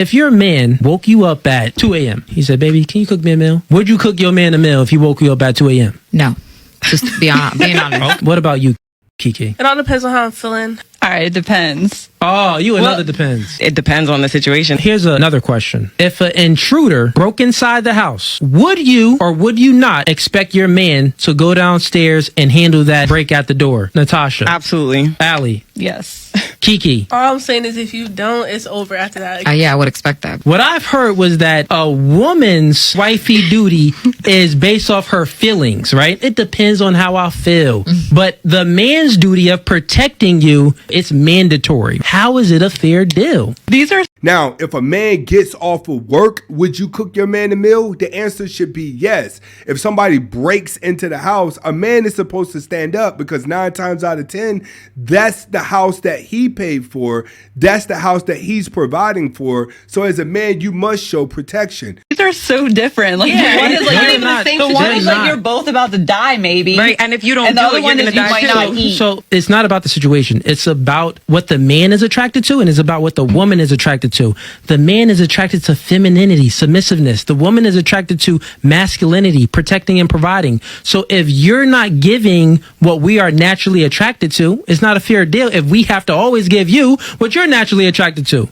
If your man woke you up at 2 a.m., he said, baby, can you cook me a meal? Would you cook your man a meal if he woke you up at 2 a.m.? No. Just being honest. What about you, Kiki? It all depends on how I'm feeling. All right, it depends. Oh, another depends. It depends on the situation. Here's another question. If an intruder broke inside the house, would you or would you not expect your man to go downstairs and handle that break at the door? Natasha. Absolutely. Allie. Yes. Kiki. All I'm saying is if you don't, it's over after that. Yeah, I would expect that. What I've heard was that a woman's wifey duty is based off her feelings, right? It depends on how I feel. But the man's duty of protecting you, it's mandatory. How is it a fair deal? Now, if a man gets off of work, would you cook your man a meal? The answer should be yes. If somebody breaks into the house, a man is supposed to stand up because 9 times out of 10, that's the house that he paid for. That's the house that he's providing for. So as a man, you must show protection. These are so different. Like, Yeah, one is like they're you're not- the one is like you're both about to die, maybe. Right, and if you don't and the do other it, one you're is gonna you die might too. not eat. So it's not about the situation. It's about what the man is attracted to, and it's about what the woman is attracted to. The man is attracted to femininity, submissiveness. The woman is attracted to masculinity, protecting and providing. So if you're not giving what we are naturally attracted to, it's not a fair deal if we have to always give you what you're naturally attracted to.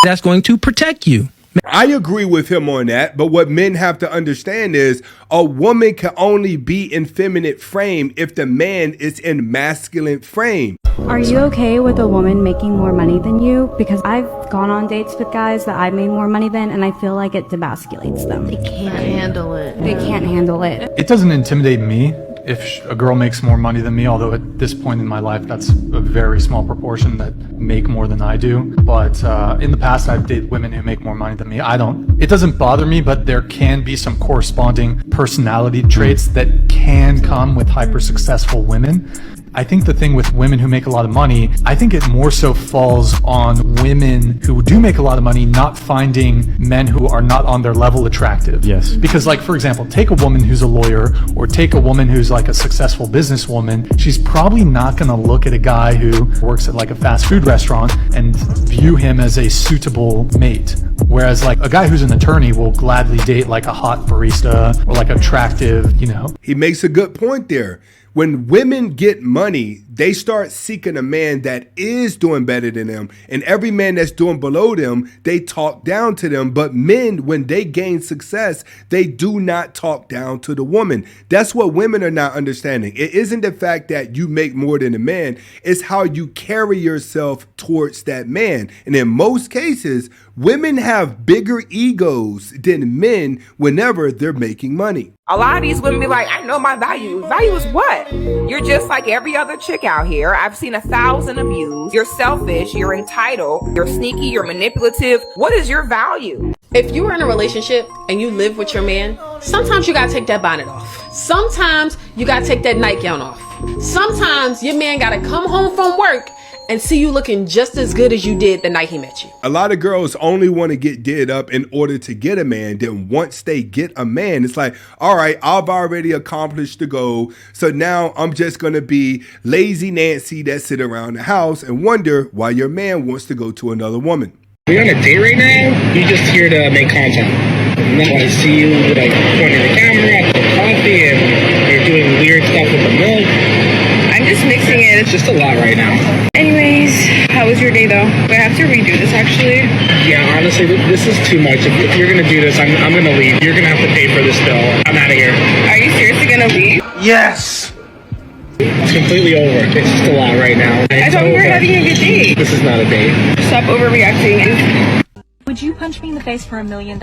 That's going to protect you. I agree with him on that, but what men have to understand is a woman can only be in feminine frame if the man is in masculine frame. Are you okay with a woman making more money than you? Because I've gone on dates with guys that I've made more money than, and I feel like it demasculates them. They can't handle it. They can't handle it. It doesn't intimidate me if a girl makes more money than me, although at this point in my life, that's a very small proportion that make more than I do. But in the past, I've dated women who make more money than me. It doesn't bother me, but there can be some corresponding personality traits that can come with hyper successful women. I think the thing with women who make a lot of money, I think it more so falls on women who do make a lot of money not finding men who are not on their level attractive. Yes. Because, like, for example, take a woman who's a lawyer or take a woman who's like a successful businesswoman. She's probably not going to look at a guy who works at like a fast food restaurant and view him as a suitable mate. Whereas like a guy who's an attorney will gladly date like a hot barista or like attractive, He makes a good point there. When women get money, they start seeking a man that is doing better than them. And every man that's doing below them, they talk down to them. But men, when they gain success, they do not talk down to the woman. That's what women are not understanding. It isn't the fact that you make more than a man. It's how you carry yourself towards that man. And in most cases, women have bigger egos than men whenever they're making money. A lot of these women be like, I know my value. Value is what? You're just like every other chick out here. I've seen 1,000 of you. You're selfish. You're entitled. You're sneaky. You're manipulative. What is your value? If you are in a relationship and you live with your man, sometimes you gotta take that bonnet off. Sometimes you gotta take that nightgown off. Sometimes your man gotta come home from work and see you looking just as good as you did the night he met you. A lot of girls only want to get did up in order to get a man. Then once they get a man, it's like, all right, I've already accomplished the goal. So now I'm just going to be lazy Nancy that sit around the house and wonder why your man wants to go to another woman. We're on a date right now. You're just here to make content. And then I see you like pointing the camera, the coffee, and you're doing weird stuff with the milk. I'm just mixing it. It's just a lot right now. Anyways, how was your day though? Do I have to redo this actually? Yeah, honestly, this is too much. If you're gonna do this, I'm gonna leave. You're gonna have to pay for this bill. I'm out of here. Are you seriously gonna leave? Yes! It's completely over. It's just a lot right now. I thought we were having a good date. This is not a date. Stop overreacting. Would you punch me in the face for $1 million?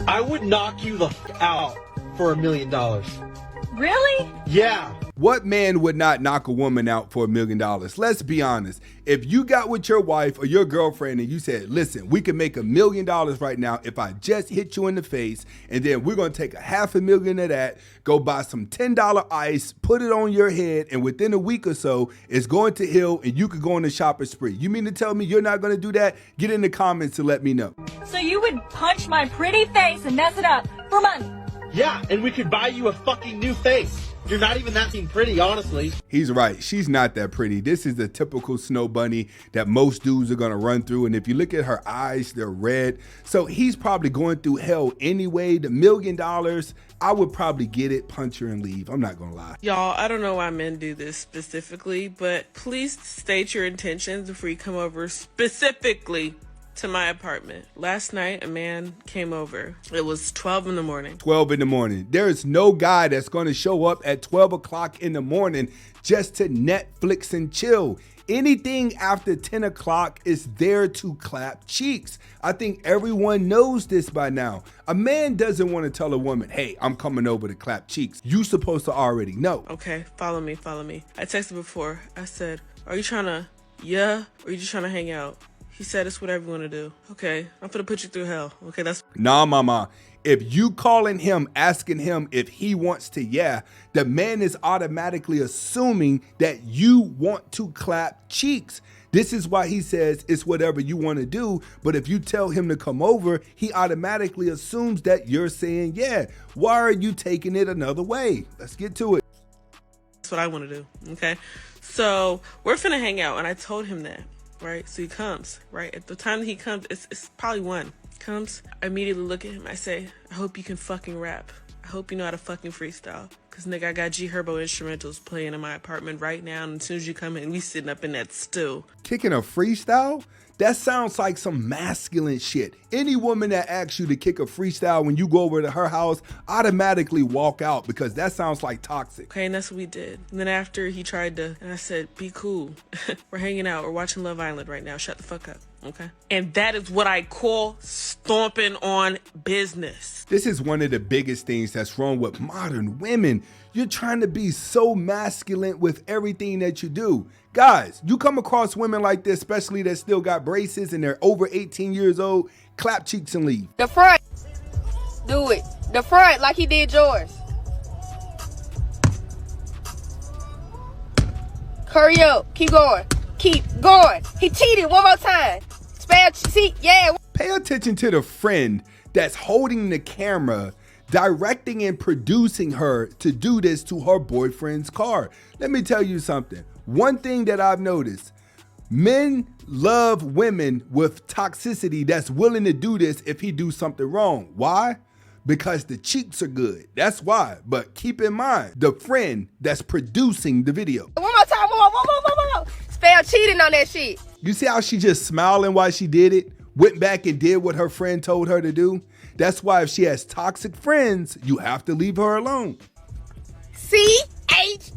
I would knock you the out for $1 million. Really? Yeah. What man would not knock a woman out for $1 million? Let's be honest. If you got with your wife or your girlfriend and you said, listen, we can make $1 million right now if I just hit you in the face, and then we're going to take $500,000 of that, go buy some $10 ice, put it on your head, and within a week or so, it's going to heal and you could go on a shopping spree. You mean to tell me you're not going to do that? Get in the comments to let me know. So you would punch my pretty face and mess it up for money? Yeah, and we could buy you a fucking new face You're not even that being pretty, honestly. He's right. She's not that pretty. This is the typical snow bunny that most dudes are going to run through. And if you look at her eyes, they're red. So he's probably going through hell anyway. The $1 million, I would probably get it, punch her, and leave. I'm not going to lie. Y'all, I don't know why men do this specifically, but please state your intentions before you come over specifically to my apartment. Last night, a man came over. It was 12 in the morning. 12 in the morning. There is no guy that's going to show up at 12 o'clock in the morning just to Netflix and chill. Anything after 10 o'clock is there to clap cheeks. I think everyone knows this by now. A man doesn't want to tell a woman, hey, I'm coming over to clap cheeks. You supposed to already know. Okay, follow me. I texted before. I said, are you trying to, or are you just trying to hang out? He said, it's whatever you want to do. Okay, I'm finna put you through hell. Okay, that's... Nah, mama. If you calling him, asking him if he wants to, the man is automatically assuming that you want to clap cheeks. This is why he says it's whatever you want to do. But if you tell him to come over, he automatically assumes that you're saying, yeah. Why are you taking it another way? Let's get to it. That's what I want to do. Okay, so we're finna hang out. And I told him that. Right, so he comes, right? At the time that he comes, it's probably 1. Comes, I immediately look at him, I say, I hope you can fucking rap. I hope you know how to fucking freestyle. Cause nigga, I got G Herbo instrumentals playing in my apartment right now, and as soon as you come in, we sitting up in that stew. Kicking a freestyle? That sounds like some masculine shit. Any woman that asks you to kick a freestyle when you go over to her house automatically walk out because that sounds like toxic. Okay, and that's what we did. And then after he tried to, and I said, be cool. We're hanging out. We're watching Love Island right now. Shut the fuck up. Okay. And that is what I call stomping on business. This is one of the biggest things that's wrong with modern women. You're trying to be so masculine with everything that you do. Guys, you come across women like this, especially that still got braces and they're over 18 years old, clap cheeks and leave. The front. Do it. The front like he did yours. Hurry up. Keep going. Keep going. He cheated one more time. Spade, see, yeah. Pay attention to the friend that's holding the camera, directing and producing her to do this to her boyfriend's car. Let me tell you something. One thing that I've noticed, men love women with toxicity that's willing to do this if he do something wrong. Why? Because the cheeks are good. That's why. But keep in mind, the friend that's producing the video. One more time. One more. Spade cheating on that shit. You see how she just smiling while she did it? Went back and did what her friend told her to do? That's why if she has toxic friends, you have to leave her alone. C-H.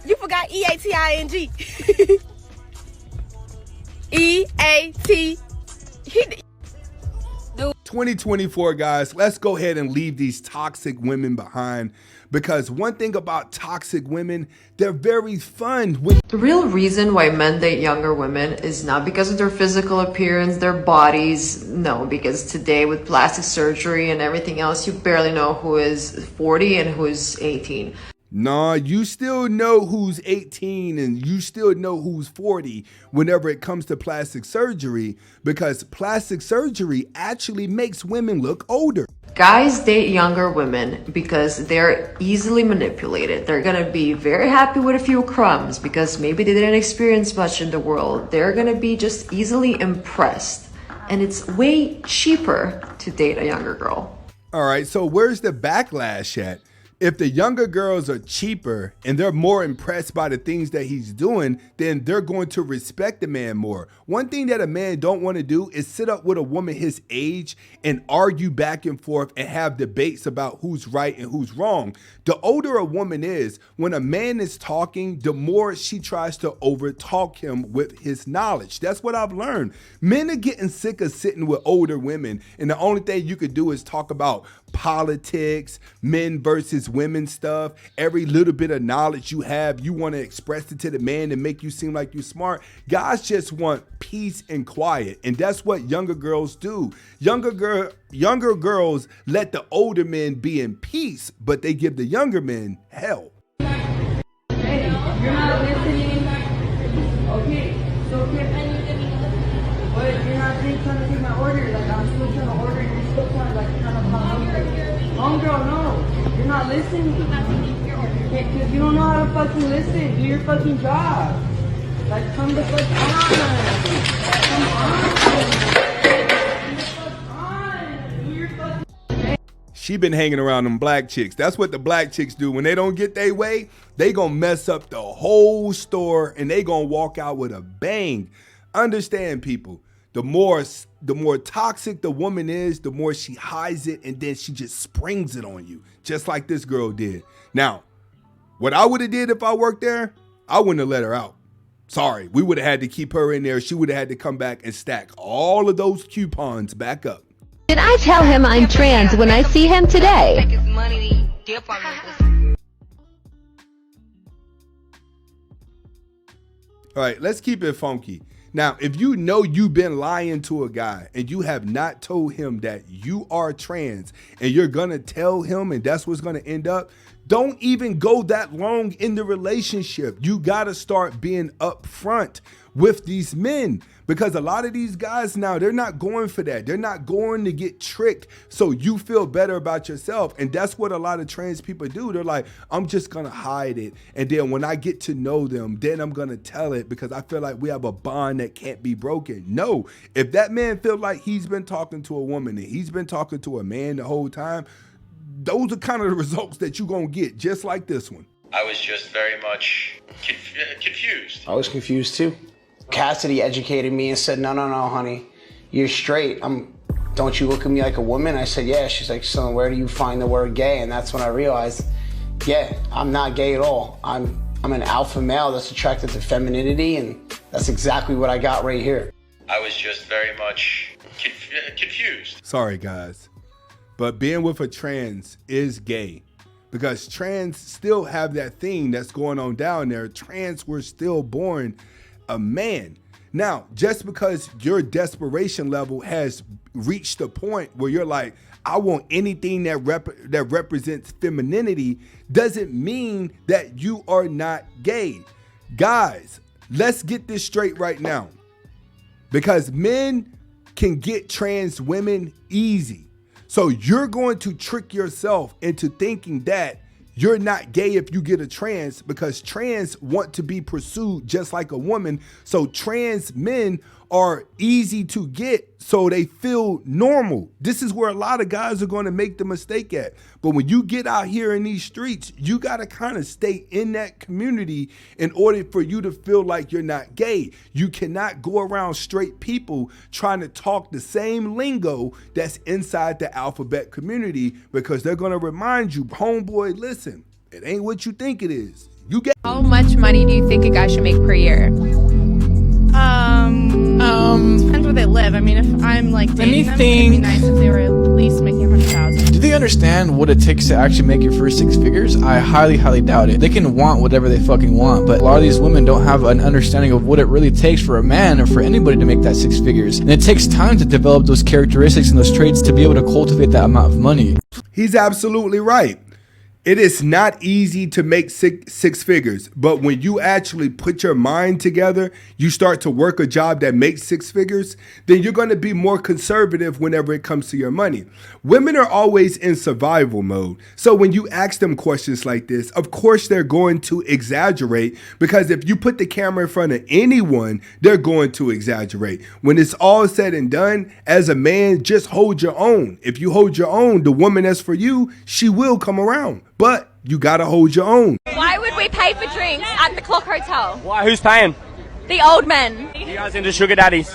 You forgot E-A-T-I-N-G. E-A-T. 2024, guys, let's go ahead and leave these toxic women behind, because one thing about toxic women, they're very fun. The real reason why men date younger women is not because of their physical appearance, their bodies. No, because today with plastic surgery and everything else, you barely know who is 40 and who is 18. Nah, you still know who's 18 and you still know who's 40 whenever it comes to plastic surgery, because plastic surgery actually makes women look older. Guys date younger women because they're easily manipulated. They're gonna be very happy with a few crumbs because maybe they didn't experience much in the world. They're gonna be just easily impressed. And it's way cheaper to date a younger girl. All right, so where's the backlash at? If the younger girls are cheaper and they're more impressed by the things that he's doing, then they're going to respect the man more. One thing that a man don't want to do is sit up with a woman his age and argue back and forth and have debates about who's right and who's wrong. The older a woman is, when a man is talking, the more she tries to overtalk him with his knowledge. That's what I've learned. Men are getting sick of sitting with older women, and the only thing you could do is talk about politics, men versus women stuff. Every little bit of knowledge you have, you want to express it to the man and make you seem like you're smart. Guys just want peace and quiet, and that's what younger girls do. Younger girls let the older men be in peace, but they give the younger men hell. Hey, you're not listening. Okay, so but you're not trying to take my order. Like, I'm still trying to order, and you're still trying to, like, kind of hungry. Homegirl, no, you're not listening. Because you don't know how to fucking listen. Do your fucking job. Like, come the fuck on. Come on. Do your fucking... She been hanging around them black chicks. That's what the black chicks do. When they don't get their way, they gonna mess up the whole store and they gonna walk out with a bang. Understand, people, the more toxic the woman is, the more she hides it and then she just springs it on you, just like this girl did. Now, what I would have did if I worked there, I wouldn't have let her out. Sorry, we would have had to keep her in there. She would have had to come back and stack all of those coupons back up. Did I tell him I'm trans when I see him today? All right, let's keep it funky. Now, if you know you've been lying to a guy and you have not told him that you are trans and you're going to tell him and that's what's going to end up, don't even go that long in the relationship. You got to start being upfront with these men because a lot of these guys now, they're not going for that. They're not going to get tricked so you feel better about yourself. And that's what a lot of trans people do. They're like, I'm just going to hide it. And then when I get to know them, then I'm going to tell it because I feel like we have a bond that can't be broken. No, if that man feels like he's been talking to a woman and he's been talking to a man the whole time, those are kind of the results that you're going to get, just like this one. I was just very much confused. I was confused too. Cassidy educated me and said, no, honey, you're straight. Don't you look at me like a woman? I said, yeah. She's like, so where do you find the word gay? And that's when I realized, yeah, I'm not gay at all. I'm an alpha male that's attracted to femininity, and that's exactly what I got right here. I was just very much confused. Sorry, guys. But being with a trans is gay because trans still have that thing that's going on down there. Trans were still born a man. Now, just because your desperation level has reached a point where you're like, I want anything that represents femininity, doesn't mean that you are not gay. Guys, let's get this straight right now. Because men can get trans women easy. So you're going to trick yourself into thinking that you're not gay if you get a trans because trans want to be pursued just like a woman. So trans men are easy to get so they feel normal. This is where a lot of guys are going to make the mistake at. But when you get out here in these streets, you got to kind of stay in that community in order for you to feel like you're not gay. You cannot go around straight people trying to talk the same lingo that's inside the alphabet community because they're going to remind you, homeboy, listen, it ain't what you think it is. You get. How much money do you think a guy should make per year? Depends where they live. I mean, if I'm like dating them, it'd be nice if they were at least making 100,000. Do they understand what it takes to actually make your first six figures? I highly doubt it. They can want whatever they fucking want, but a lot of these women don't have an understanding of what it really takes for a man or for anybody to make that six figures. And it takes time to develop those characteristics and those traits to be able to cultivate that amount of money. He's absolutely right. It is not easy to make six figures, but when you actually put your mind together, you start to work a job that makes six figures, then you're going to be more conservative whenever it comes to your money. Women are always in survival mode. So when you ask them questions like this, of course they're going to exaggerate because if you put the camera in front of anyone, they're going to exaggerate. When it's all said and done, as a man, just hold your own. If you hold your own, the woman that's for you, she will come around. But you gotta hold your own. Why would we pay for drinks at the Clock Hotel? Why? Who's paying? The old men. You guys into sugar daddies?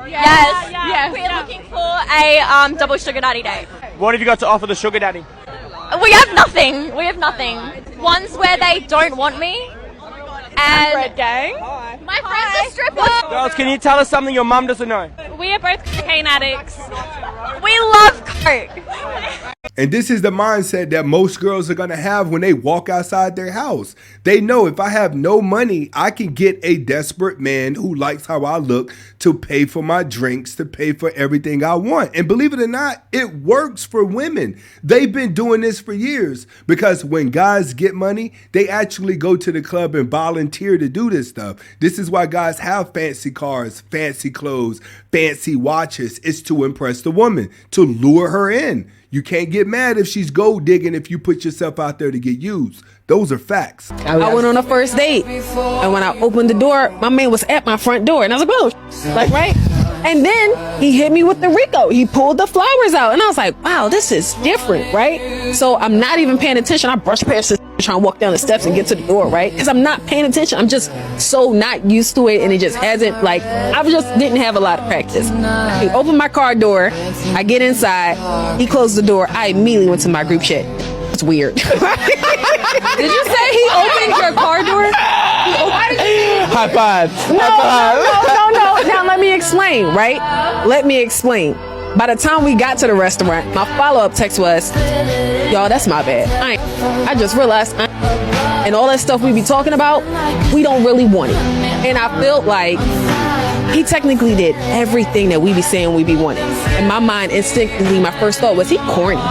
Yes. We're looking for a double sugar daddy date. What have you got to offer the sugar daddy? We have nothing. One's where they don't want me. And Red gang. my friends are strippers. Girls, can you tell us something your mum doesn't know? We are both cocaine addicts. We love coke. And this is the mindset that most girls are going to have when they walk outside their house. They know if I have no money, I can get a desperate man who likes how I look to pay for my drinks, to pay for everything I want. And believe it or not, it works for women. They've been doing this for years because when guys get money, they actually go to the club and volunteer to do this stuff. This is why guys have fancy cars, fancy clothes, fancy watches. It's to impress the woman, to lure her in. You can't get mad if she's gold digging if you put yourself out there to get used. Those are facts. I went on a first date, and when I opened the door, my man was at my front door, and I was like, "Oh, like right." And then he hit me with the Rico. He pulled the flowers out, and I was like, "Wow, this is different, right?" So I'm not even paying attention. I brush past this, trying to walk down the steps and get to the door, right? Because I'm not paying attention. I'm just so not used to it, and it just hasn't like I just didn't have a lot of practice. He opened my car door. I get inside. He closed the door. I immediately went to my group chat. It's weird. Did you say he opened your car door? High five. No. Now let me explain, right? Let me explain. By the time we got to the restaurant, my follow-up text was, "Y'all, that's my bad. I just realized and all that stuff we be talking about, we don't really want it." And I felt like he technically did everything that we be saying we be wanting. In my mind, instinctively, my first thought was he corny.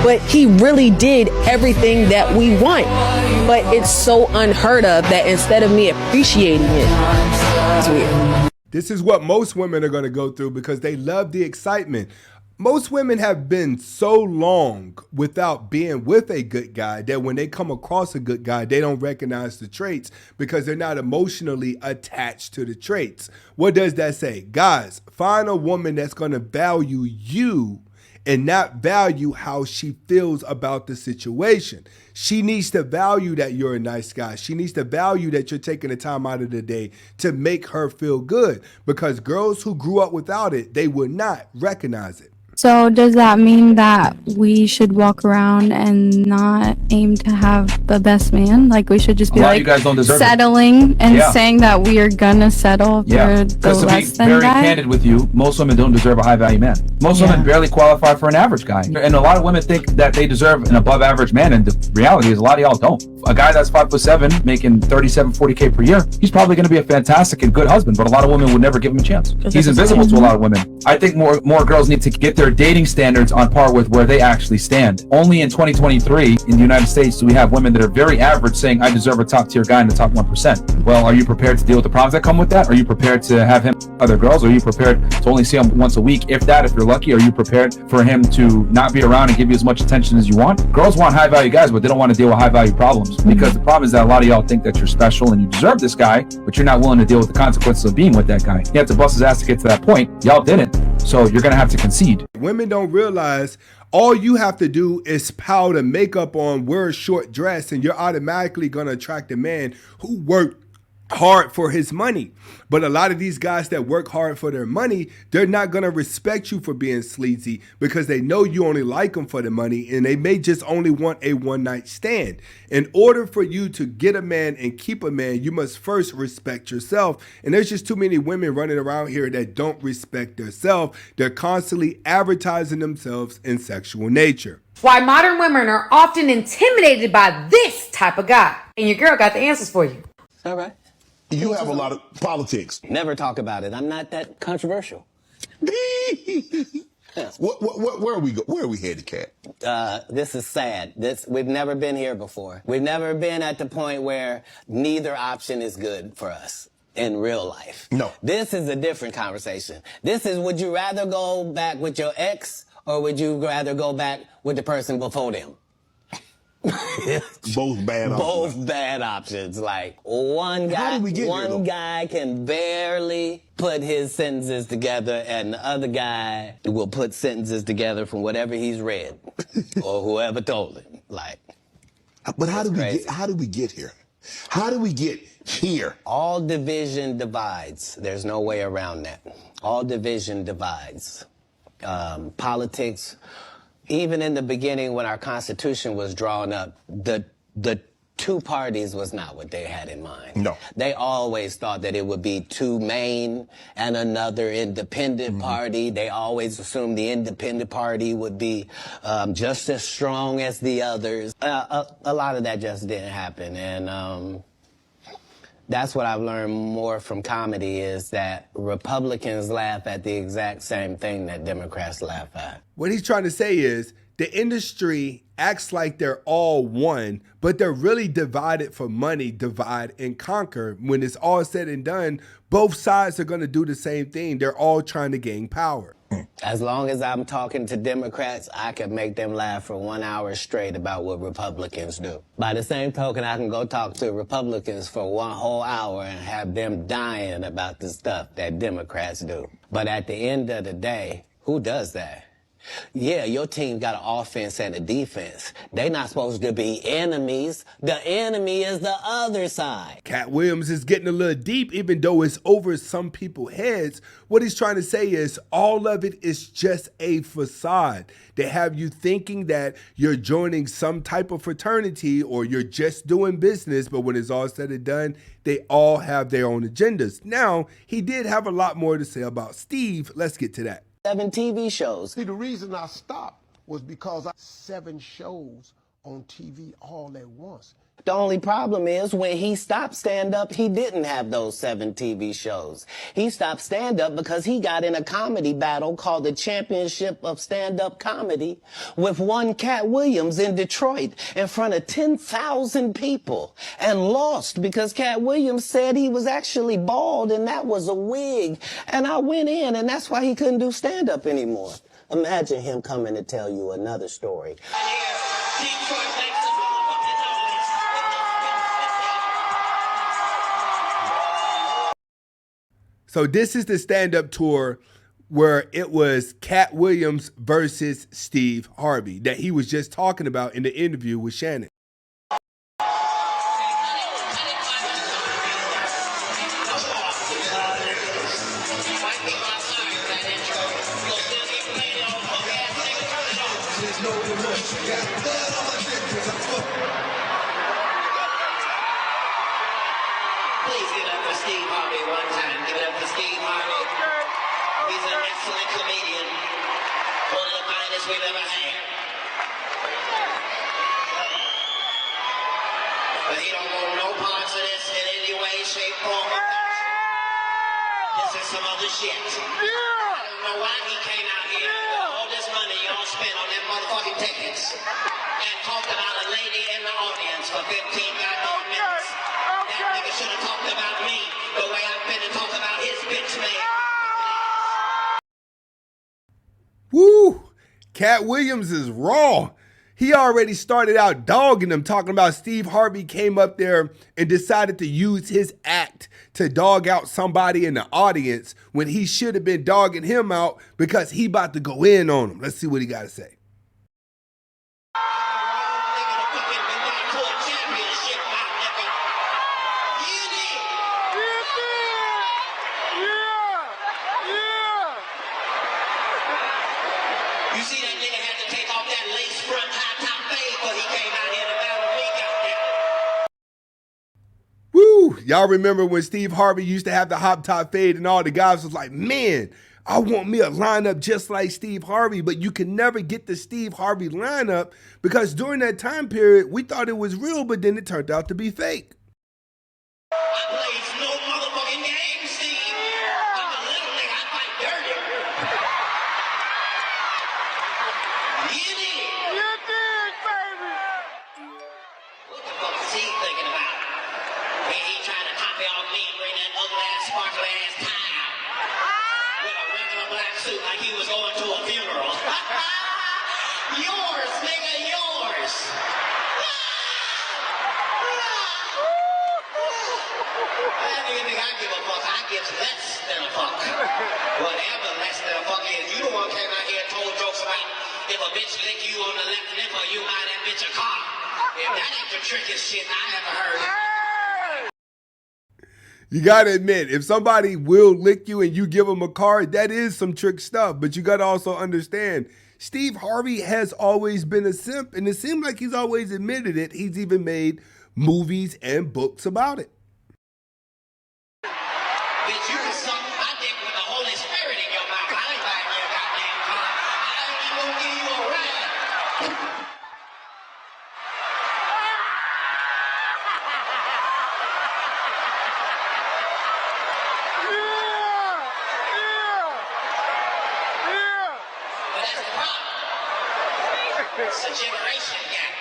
But he really did everything that we want. But it's so unheard of that instead of me appreciating it, it's weird. This is what most women are going to go through because they love the excitement. Most women have been so long without being with a good guy that when they come across a good guy, they don't recognize the traits because they're not emotionally attached to the traits. What does that say? Guys, find a woman that's going to value you and not value how she feels about the situation. She needs to value that you're a nice guy. She needs to value that you're taking the time out of the day to make her feel good because girls who grew up without it, they will not recognize it. So does that mean that we should walk around and not aim to have the best man? Like we should just be like you guys don't deserve settling and saying that we are gonna settle for the less than very guy? candid with you, most women don't deserve a high value man. Most women barely qualify for an average guy. And a lot of women think that they deserve an above average man, and the reality is a lot of y'all don't. A guy that's 5'7", making 40K per year, he's probably going to be a fantastic and good husband, but a lot of women would never give him a chance. He's invisible to a lot of women. I think more girls need to get their dating standards on par with where they actually stand. Only in 2023 in the United States do we have women that are very average saying, I deserve a top tier guy in the top 1%. Well, are you prepared to deal with the problems that come with that? Are you prepared to have him other girls? Are you prepared to only see him once a week, if that, if you're lucky? Are you prepared for him to not be around and give you as much attention as you want? Girls want high value guys, but they don't want to deal with high value problems because the problem is that a lot of y'all think that you're special and you deserve this guy, but you're not willing to deal with the consequences of being with that guy. He had to bust his ass to get to that point. Y'all didn't. So you're going to have to concede. Women don't realize all you have to do is powder makeup on, wear a short dress, and you're automatically going to attract a man who worked hard for his money. But a lot of these guys that work hard for their money, they're not going to respect you for being sleazy because they know you only like them for the money and they may just only want a one-night stand. In order for you to get a man and keep a man, you must first respect yourself. And there's just too many women running around here that don't respect themselves. They're constantly advertising themselves in sexual nature. Why modern women are often intimidated by this type of guy. And your girl got the answers for you. All right. You have a lot of politics. Never talk about it. I'm not that controversial. Where are we go? Where are we headed, Kat? This is sad. We've never been here before. We've never been at the point where neither option is good for us in real life. No. This is a different conversation. This is, would you rather go back with your ex or would you rather go back with the person before them? Both bad options. Both bad options. Like one guy can barely put his sentences together, and the other guy will put sentences together from whatever he's read or whoever told him. Like, but how do we get here? How do we get here? All division divides. There's no way around that. All division divides. Politics. Even in the beginning when our Constitution was drawn up, the two parties was not what they had in mind. No. They always thought that it would be two main and another independent party. They always assumed the independent party would be just as strong as the others. A lot of that just didn't happen. And that's what I've learned more from comedy is that Republicans laugh at the exact same thing that Democrats laugh at. What he's trying to say is the industry acts like they're all one, but they're really divided for money, divide and conquer. When it's all said and done, both sides are going to do the same thing. They're all trying to gain power. As long as I'm talking to Democrats, I can make them laugh for 1 hour straight about what Republicans do. By the same token, I can go talk to Republicans for 1 whole hour and have them dying about the stuff that Democrats do. But at the end of the day, who does that? Yeah, your team got an offense and a defense. They not supposed to be enemies. The enemy is the other side. Cat Williams is getting a little deep, even though it's over some people's heads. What he's trying to say is all of it is just a facade. They have you thinking that you're joining some type of fraternity or you're just doing business, but when it's all said and done, they all have their own agendas. Now, he did have a lot more to say about Steve. Let's get to that. 7 TV shows. See, the reason I stopped was because I 7 shows on TV all at once. The only problem is when he stopped stand-up, he didn't have those 7 TV shows. He stopped stand-up because he got in a comedy battle called the Championship of Stand-Up Comedy with one Cat Williams in Detroit in front of 10,000 people and lost because Cat Williams said he was actually bald and that was a wig. And I went in and that's why he couldn't do stand-up anymore. Imagine him coming to tell you another story. So this is the stand-up tour where it was Cat Williams versus Steve Harvey that he was just talking about in the interview with Shannon. Please give it up for Steve Harvey one time. Give it up for Steve Harvey. He's an excellent comedian. One of the finest we've ever had. But he don't want no parts of this in any way, shape, form, or fashion. This is some other shit. I don't know why he came out here with all this money y'all spent on them motherfucking tickets and talked about a lady in the audience for 15 goddamn minutes. That nigga should have talked about me the way I've been to talk about his bitch man. Woo! Cat Williams is raw. He already started out dogging him, talking about Steve Harvey came up there and decided to use his act to dog out somebody in the audience when he should have been dogging him out because he about to go in on him. Let's see what he got to say. You see that nigga had to take off that lace front high top fade before he came out here to battle me, goddamn. Woo! Y'all remember when Steve Harvey used to have the hop top fade and all the guys was like, man, I want me a lineup just like Steve Harvey, but you can never get the Steve Harvey lineup because during that time period, we thought it was real, but then it turned out to be fake. I plays no motherfucking game, Steve. I'm a little nigga, I fight dirty. You did. You did, baby. What the fuck is he thinking about? He trying to copy off me and bring that ugly ass, sparkly ass tie out. With a regular black suit like he was going to a funeral. Yours, nigga, yours. I give a fuck. I give less than a fuck. Whatever less than a fuck is. You the one came out here and told jokes about if a bitch lick you on the left nipple, you buy that bitch a car. If that ain't the trickiest shit I ever heard. You got to admit, if somebody will lick you and you give them a card, that is some trick stuff. But you got to also understand, Steve Harvey has always been a simp, and it seems like he's always admitted it. He's even made movies and books about it. Bitch, you can suck my dick with the Holy Spirit in your mouth. I ain't buying your goddamn car. I ain't even gonna give you a ride. But that's the problem. It's a generation gap.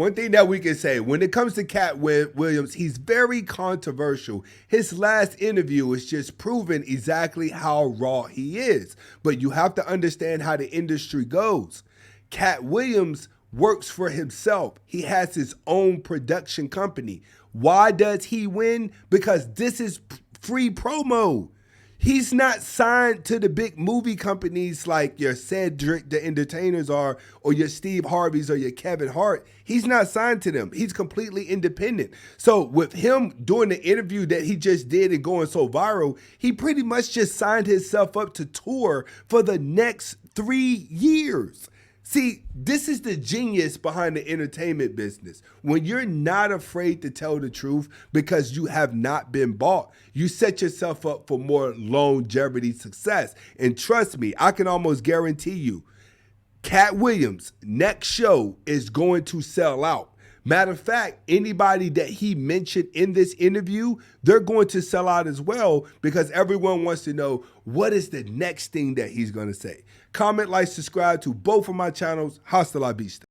One thing that we can say, when it comes to Cat Williams, he's very controversial. His last interview is just proving exactly how raw he is. But you have to understand how the industry goes. Cat Williams works for himself. He has his own production company. Why does he win? Because this is free promo. He's not signed to the big movie companies like your Cedric the Entertainers are, or your Steve Harveys or your Kevin Hart. He's not signed to them. He's completely independent. So with him doing the interview that he just did and going so viral, he pretty much just signed himself up to tour for the next 3 years. See, this is the genius behind the entertainment business. When you're not afraid to tell the truth because you have not been bought, you set yourself up for more longevity success. And trust me, I can almost guarantee you, Cat Williams' next show is going to sell out. Matter of fact, anybody that he mentioned in this interview, they're going to sell out as well because everyone wants to know what is the next thing that he's going to say. Comment, like, subscribe to both of my channels. Hasta la vista.